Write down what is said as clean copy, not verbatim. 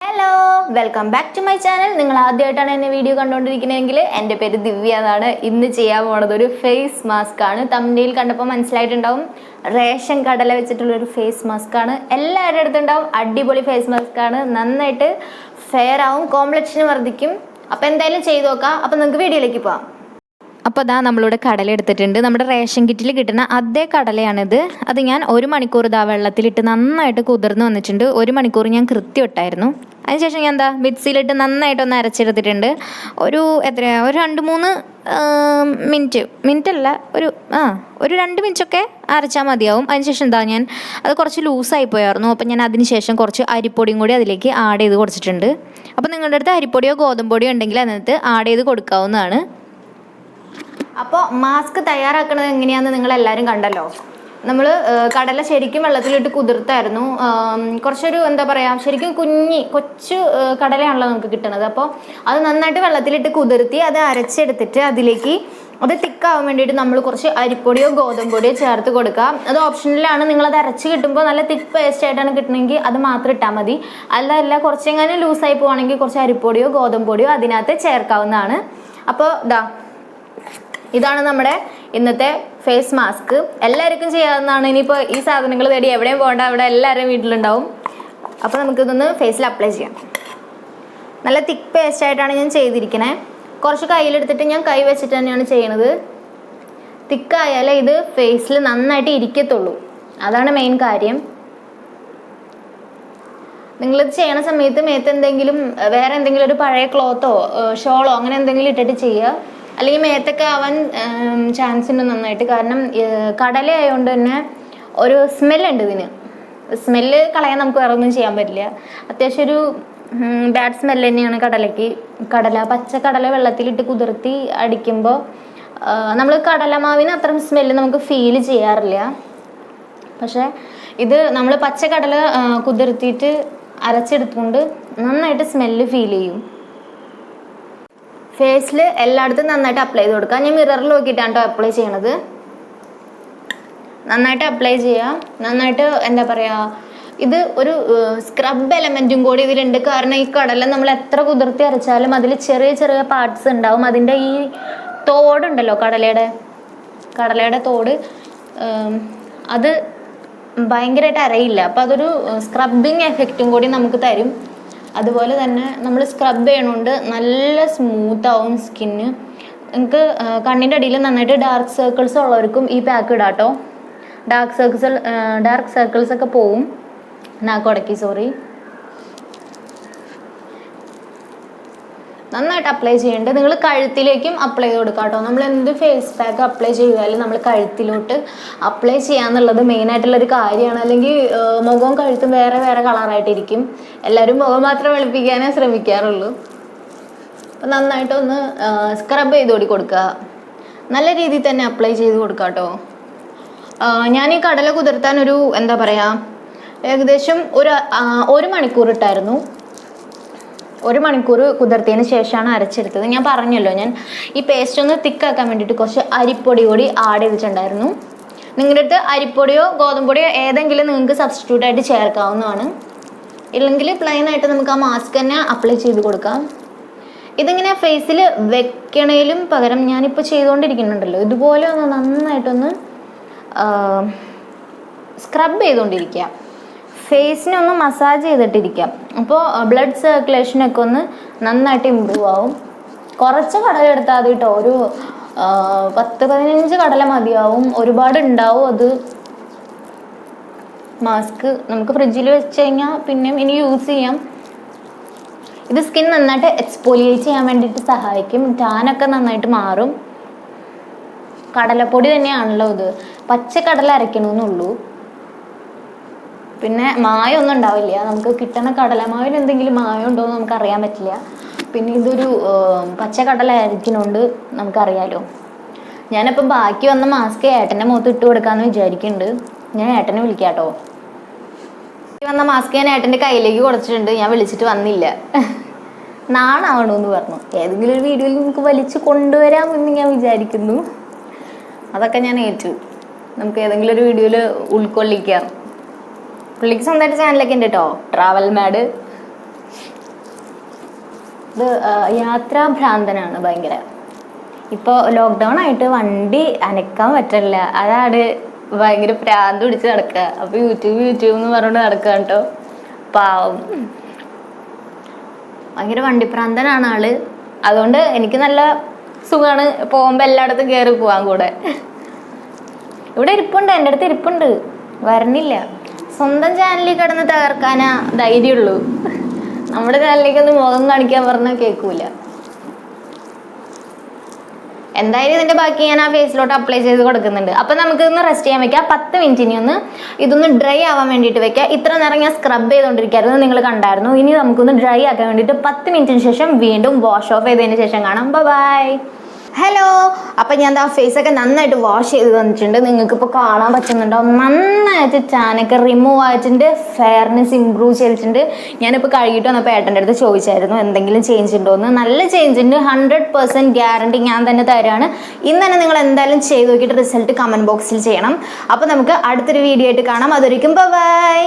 Hello, welcome back to my channel. നിങ്ങൾ ആദ്യമായിട്ടാണ് എന്നെ വീഡിയോ കണ്ടുകൊണ്ടിരിക്കുന്നതെങ്കിൽ എൻ്റെ പേര് ദിവ്യ എന്നാണ്. ഇന്ന് ചെയ്യാൻ പോണത് ഒരു ഫേസ് മാസ്ക് ആണ്. തംബ്നെയിൽ കണ്ടപ്പോൾ മനസ്സിലായിട്ടുണ്ടാവും, റേഷൻ കടല വെച്ചിട്ടുള്ളൊരു ഫേസ് മാസ്ക് ആണ്. എല്ലാവരുടെ അടുത്തുണ്ടാവും. അടിപൊളി ഫേസ് മാസ്ക് ആണ്. നന്നായിട്ട് ഫെയർ ആവും, കോംപ്ലക്ഷൻ വർദ്ധിക്കും. അപ്പോൾ എന്തായാലും ചെയ്ത് നോക്കാം. അപ്പോൾ നിങ്ങൾക്ക് വീഡിയോയിലേക്ക് പോകാം. അപ്പോൾ അതാ നമ്മളിവിടെ കടല എടുത്തിട്ടുണ്ട്. നമ്മുടെ റേഷൻ കിറ്റിൽ കിട്ടുന്ന അതേ കടലയാണിത്. അത് ഞാൻ 1 മണിക്കൂർ വെള്ളത്തിലിട്ട് നന്നായിട്ട് കുതിർന്ന് വന്നിട്ടുണ്ട്. 1 മണിക്കൂർ ഞാൻ കൃത്യം ഇട്ടായിരുന്നു. അതിനുശേഷം ഞാൻ മിക്സിയിലിട്ട് നന്നായിട്ടൊന്ന് അരച്ചെടുത്തിട്ടുണ്ട്. ഒരു 2-3 മിനിറ്റ് അല്ല, ഒരു 2 മിനിറ്റൊക്കെ അരച്ചാൽ മതിയാവും. അതിനുശേഷം ഞാൻ അത് കുറച്ച് ലൂസായി പോയായിരുന്നു. അപ്പം ഞാൻ അതിനുശേഷം കുറച്ച് അരിപ്പൊടിയും കൂടി അതിലേക്ക് ആഡ് ചെയ്ത് കൊടുത്തിട്ടുണ്ട്. അപ്പോൾ നിങ്ങളുടെ അടുത്ത് അരിപ്പൊടിയോ ഗോതമ്പൊടിയോ ഉണ്ടെങ്കിൽ അതിനകത്ത് ആഡ് ചെയ്ത് കൊടുക്കാവുന്നതാണ്. അപ്പോൾ മാസ്ക് തയ്യാറാക്കുന്നത് എങ്ങനെയാണെന്ന് നിങ്ങളെല്ലാവരും കണ്ടല്ലോ. നമ്മൾ കടല ശരിക്കും വെള്ളത്തിലിട്ട് കുതിർത്തായിരുന്നു. കുറച്ചൊരു എന്താ പറയുക, ശരിക്കും കൊച്ചു കടലയാണല്ലോ നമുക്ക് കിട്ടുന്നത്. അപ്പോൾ അത് നന്നായിട്ട് വെള്ളത്തിലിട്ട് കുതിർത്തി അത് അരച്ചെടുത്തിട്ട് അതിലേക്ക് അത് തിക്കാവാൻ വേണ്ടിയിട്ട് നമ്മൾ കുറച്ച് അരിപ്പൊടിയോ ഗോതമ്പൊടിയോ ചേർത്ത് കൊടുക്കുക. അത് ഓപ്ഷനിലാണ്. നിങ്ങളത് അരച്ച് കിട്ടുമ്പോൾ നല്ല തിക്ക് പേസ്റ്റ് ആയിട്ടാണ് കിട്ടണമെങ്കിൽ അത് മാത്രം ഇട്ടാൽ മതി. അല്ല കുറച്ചെങ്ങനെ ലൂസായി പോവുകയാണെങ്കിൽ കുറച്ച് അരിപ്പൊടിയോ ഗോതമ്പൊടിയോ അതിനകത്ത് ചേർക്കാവുന്നതാണ്. അപ്പോൾ ഇതാണ് നമ്മുടെ ഇന്നത്തെ ഫേസ് മാസ്ക്. എല്ലാവർക്കും ചെയ്യാവുന്നതാണ്. ഇനിയിപ്പോൾ ഈ സാധനങ്ങൾ തേടി എവിടെയും പോകണ്ട, അവിടെ എല്ലാവരുടെയും വീട്ടിലുണ്ടാവും. അപ്പോൾ നമുക്കിതൊന്ന് ഫേസിൽ അപ്ലൈ ചെയ്യാം. നല്ല തിക്ക് പേസ്റ്റ് ആയിട്ടാണ് ഞാൻ ചെയ്തിരിക്കുന്നത്. കുറച്ച് കയ്യിലെടുത്തിട്ട് ഞാൻ കൈ വെച്ചിട്ട് തന്നെയാണ് ചെയ്യണത്. തിക്കായാലേ ഇത് ഫേസിൽ നന്നായിട്ട് ഇരിക്കത്തുള്ളൂ. അതാണ് മെയിൻ കാര്യം. നിങ്ങളിത് ചെയ്യണ സമയത്ത് മേത്ത് വേറെ എന്തെങ്കിലും ഒരു പഴയ ക്ലോത്തോ ഷോളോ അങ്ങനെ എന്തെങ്കിലും ഇട്ടിട്ട് ചെയ്യുക. അല്ലെങ്കിൽ മേത്തൊക്കെ ആവാൻ ചാൻസ് ഉണ്ട് നന്നായിട്ട്. കാരണം കടല ആയതുകൊണ്ട് തന്നെ ഒരു സ്മെല്ലുണ്ട് ഇതിന്. സ്മെല്ല് കളയാൻ നമുക്ക് വേറെ ഒന്നും ചെയ്യാൻ പറ്റില്ല. അത്യാവശ്യം ഒരു ബാഡ് സ്മെല്ല് തന്നെയാണ് കടലയ്ക്ക്. പച്ചക്കടല വെള്ളത്തിലിട്ട് കുതിർത്തി അടിക്കുമ്പോൾ നമ്മൾ കടലമാവിന് അത്ര സ്മെല്ല് നമുക്ക് ഫീൽ ചെയ്യാറില്ല. പക്ഷേ ഇത് നമ്മൾ പച്ചക്കടല കുതിർത്തിയിട്ട് അരച്ചെടുത്തുകൊണ്ട് നന്നായിട്ട് സ്മെല്ല് ഫീൽ ചെയ്യും. ഫേസിൽ എല്ലായിടത്തും നന്നായിട്ട് അപ്ലൈ ചെയ്ത് കൊടുക്കുക. ഞാൻ മിററിൽ നോക്കിയിട്ടാണ് കേട്ടോ അപ്ലൈ ചെയ്യണത്. നന്നായിട്ട് അപ്ലൈ ചെയ്യുക. നന്നായിട്ട് എന്താ പറയുക, ഇത് ഒരു സ്ക്രബ് എലമെൻറ്റും കൂടി ഇതിലുണ്ട്. കാരണം ഈ കടല നമ്മൾ എത്ര കുതിർത്തി അരച്ചാലും അതിൽ ചെറിയ ചെറിയ പാർട്സ് ഉണ്ടാവും. അതിൻ്റെ ഈ തോടുണ്ടല്ലോ, കടലയുടെ തോട്, അത് ഭയങ്കരമായിട്ട് അരയില്ല. അപ്പോൾ അതൊരു സ്ക്രബിങ് എഫക്റ്റും കൂടി നമുക്ക് തരും. അതുപോലെ തന്നെ നമ്മൾ സ്ക്രബ് ചെയ്യണോണ്ട് നല്ല സ്മൂത്താവും സ്കിന്ന്. നിങ്ങൾക്ക് കണ്ണിൻ്റെ അടിയിൽ നന്നായിട്ട് ഡാർക്ക് സർക്കിൾസ് ഉള്ളവർക്കും ഈ പാക്ക് ഇടാം കേട്ടോ. ഡാർക്ക് സർക്കിൾസ് ഒക്കെ പോവും. നന്നായിട്ട് അപ്ലൈ ചെയ്യേണ്ടത്. നിങ്ങൾ കഴുത്തിലേക്കും അപ്ലൈ ചെയ്ത് കൊടുക്കാം കേട്ടോ. നമ്മൾ എന്ത് ഫേസ് പാക്ക് അപ്ലൈ ചെയ്താലും നമ്മൾ കഴുത്തിലോട്ട് അപ്ലൈ ചെയ്യാന്നുള്ളത് മെയിനായിട്ടുള്ളൊരു കാര്യമാണ്. അല്ലെങ്കിൽ മുഖവും കഴുത്തും വേറെ വേറെ കളറായിട്ടിരിക്കും. എല്ലാവരും മുഖം മാത്രം വെളുപ്പിക്കാനേ ശ്രമിക്കാറുള്ളൂ. അപ്പം നന്നായിട്ടൊന്ന് സ്ക്രബ് ചെയ്ത് കൊടുക്കുക. നല്ല രീതിയിൽ തന്നെ അപ്ലൈ ചെയ്ത് കൊടുക്കുക കേട്ടോ. ഞാൻ ഈ കടല കുതിർത്താൻ എന്താ പറയുക, ഏകദേശം ഒരു മണിക്കൂർ ഇട്ടായിരുന്നു. 1 മണിക്കൂർ കുതിർത്തിയതിന് ശേഷമാണ് അരച്ചെടുത്തത്. ഞാൻ പറഞ്ഞല്ലോ, ഞാൻ ഈ പേസ്റ്റ് ഒന്ന് തിക്കാക്കാൻ വേണ്ടിയിട്ട് കുറച്ച് അരിപ്പൊടി കൂടി ആഡ് ചെയ്തിട്ടുണ്ടായിരുന്നു. നിങ്ങളുടെ അടുത്ത് അരിപ്പൊടിയോ ഗോതമ്പൊടിയോ ഏതെങ്കിലും നിങ്ങൾക്ക് സബ്സ്റ്റിറ്റ്യൂട്ട് ആയിട്ട് ചേർക്കാവുന്നതാണ്. ഇല്ലെങ്കിൽ പ്ലെയിൻ ആയിട്ട് നമുക്ക് ആ മാസ്ക് തന്നെ അപ്ലൈ ചെയ്ത് കൊടുക്കാം. ഇതിങ്ങനെ ഫേസിൽ വെക്കണേലും പകരം ഞാനിപ്പോൾ ചെയ്തുകൊണ്ടിരിക്കുന്നുണ്ടല്ലോ, ഇതുപോലെ ഒന്ന് നന്നായിട്ടൊന്ന് സ്ക്രബ് ചെയ്തുകൊണ്ടിരിക്കുക. ഫേസിനൊന്ന് മസാജ് ചെയ്തിട്ടിരിക്കാം. അപ്പോൾ ബ്ലഡ് സർക്കുലേഷനൊക്കെ ഒന്ന് നന്നായിട്ട് ഇമ്പ്രൂവ് ആവും. കുറച്ച് കടല എടുത്താൽ മതി കേട്ടോ. ഒരു 10-15 കടല മതിയാവും. ഒരുപാട് ഉണ്ടാവും അത്. മാസ്ക് നമുക്ക് ഫ്രിഡ്ജിൽ വെച്ച് കഴിഞ്ഞാൽ പിന്നെയും ഇനി യൂസ് ചെയ്യാം. ഇത് സ്കിൻ നന്നായിട്ട് എക്സ്പോലിയേറ്റ് ചെയ്യാൻ വേണ്ടിയിട്ട് സഹായിക്കും. ടാനൊക്കെ നന്നായിട്ട് മാറും. കടലപ്പൊടി തന്നെയാണല്ലോ ഇത്. പച്ചക്കടല അരയ്ക്കണമെന്നുള്ളൂ. പിന്നെ മായമൊന്നും ഉണ്ടാവില്ല. നമുക്ക് കിട്ടണ കടലമാവിന് എന്തെങ്കിലും മായം ഉണ്ടോ എന്ന് നമുക്ക് അറിയാൻ പറ്റില്ല. പിന്നെ ഇതൊരു പച്ചക്കടല അരയ്ക്കുന്നതുകൊണ്ട് നമുക്കറിയാലോ. ഞാനിപ്പം ബാക്കി വന്ന മാസ്ക് ഏട്ടൻ്റെ മുഖത്ത് ഇട്ട് കൊടുക്കാമെന്ന് വിചാരിക്കുന്നുണ്ട്. ഞാൻ ഏട്ടനെ വിളിക്കാം കേട്ടോ. വന്ന മാസ്ക് ഞാൻ ഏട്ടൻ്റെ കയ്യിലേക്ക് കൊടുത്തിട്ടുണ്ട്. ഞാൻ വിളിച്ചിട്ട് വന്നില്ല, നാണാവണമെന്ന് പറഞ്ഞു. ഏതെങ്കിലും ഒരു വീഡിയോയിൽ നമുക്ക് വലിച്ച് കൊണ്ടുവരാമെന്ന് ഞാൻ വിചാരിക്കുന്നു. അതൊക്കെ ഞാൻ ഏറ്റു. നമുക്ക് ഏതെങ്കിലും ഒരു വീഡിയോയിൽ ഉൾക്കൊള്ളിക്കാം. പുള്ളിക്ക് സ്വന്തമായിട്ട് ചാനലൊക്കെ ഉണ്ട് കേട്ടോ, ട്രാവൽ മാഡ്. ഇത് യാത്രാഭ്രാന്തനാണ് ഭയങ്കര. ഇപ്പോൾ ലോക്ക്ഡൗൺ ആയിട്ട് വണ്ടി അനക്കാൻ പറ്റില്ല, അതാണ് ഭയങ്കര ഭ്രാന്ത് പിടിച്ച് നടക്കുക. അപ്പോൾ യൂട്യൂബ് എന്ന് പറഞ്ഞുകൊണ്ട് നടക്കുക കേട്ടോ. പാവം, ഭയങ്കര വണ്ടിപ്രാന്തനാണ് ആള്. അതുകൊണ്ട് എനിക്ക് നല്ല സുഖമാണ്, പോകുമ്പോൾ എല്ലായിടത്തും കയറി പോവാൻ കൂടെ. ഇവിടെ ഇരിപ്പുണ്ട്, എൻ്റെ അടുത്ത് ഇരിപ്പുണ്ട്, വരണില്ല. സ്വന്തം ചാനലിൽ കിടന്ന് തകർക്കാനാ ധൈര്യമുള്ളൂ. നമ്മുടെ ചാനലിലേക്കൊന്ന് മുഖം കാണിക്കാൻ പറഞ്ഞാൽ കേൾക്കൂല. എന്തായാലും ഇതിന്റെ ബാക്കി ഞാൻ ആ ഫേസിലോട്ട് അപ്ലൈ ചെയ്ത് കൊടുക്കുന്നുണ്ട്. അപ്പൊ നമുക്ക് ഇന്ന് റെസ്റ്റ് ചെയ്യാൻ വെക്കാം. 10 മിനിറ്റിന് ഇതൊന്ന് ഡ്രൈ ആവാൻ വേണ്ടിയിട്ട് വെക്കാം. ഇത്ര നേരം ഞാൻ സ്ക്രബ് ചെയ്തുകൊണ്ടിരിക്കുകയായിരുന്നു, നിങ്ങൾ കണ്ടായിരുന്നു. ഇനി നമുക്കൊന്ന് ഡ്രൈ ആക്കാൻ വേണ്ടിയിട്ട് 10 മിനിറ്റിന് ശേഷം വീണ്ടും വാഷ് ഓഫ് ചെയ്തതിന് ശേഷം കാണാം. ബൈ. ഹലോ, അപ്പം ഞാൻ ആ ഫേസൊക്കെ നന്നായിട്ട് വാഷ് ചെയ്ത് തന്നിട്ടുണ്ട്. നിങ്ങൾക്ക് ഇപ്പോൾ കാണാൻ പറ്റുന്നുണ്ടോ? നന്നായിട്ട് ചാനൊക്കെ റിമൂവ് ആയിട്ടുണ്ട്, ഫെയർനെസ് ഇമ്പ്രൂവ് ചെയ്തിട്ടുണ്ട്. ഞാനിപ്പോൾ കഴുകിയിട്ട് വന്നപ്പോൾ ഏട്ടൻ്റെ അടുത്ത് ചോദിച്ചായിരുന്നു എന്തെങ്കിലും ചേഞ്ച് ഉണ്ടോ എന്ന്. നല്ല ചേഞ്ച് ഉണ്ട്, 100% ഗ്യാരണ്ടി ഞാൻ തന്നെ തരാണ്. ഇന്ന് തന്നെ നിങ്ങൾ എന്തായാലും ചെയ്ത് നോക്കിയിട്ട് റിസൾട്ട് കമൻറ്റ് ബോക്സിൽ ചെയ്യണം. അപ്പോൾ നമുക്ക് അടുത്തൊരു വീഡിയോ ആയിട്ട് കാണാം. അതൊരിക്കും ബൈ.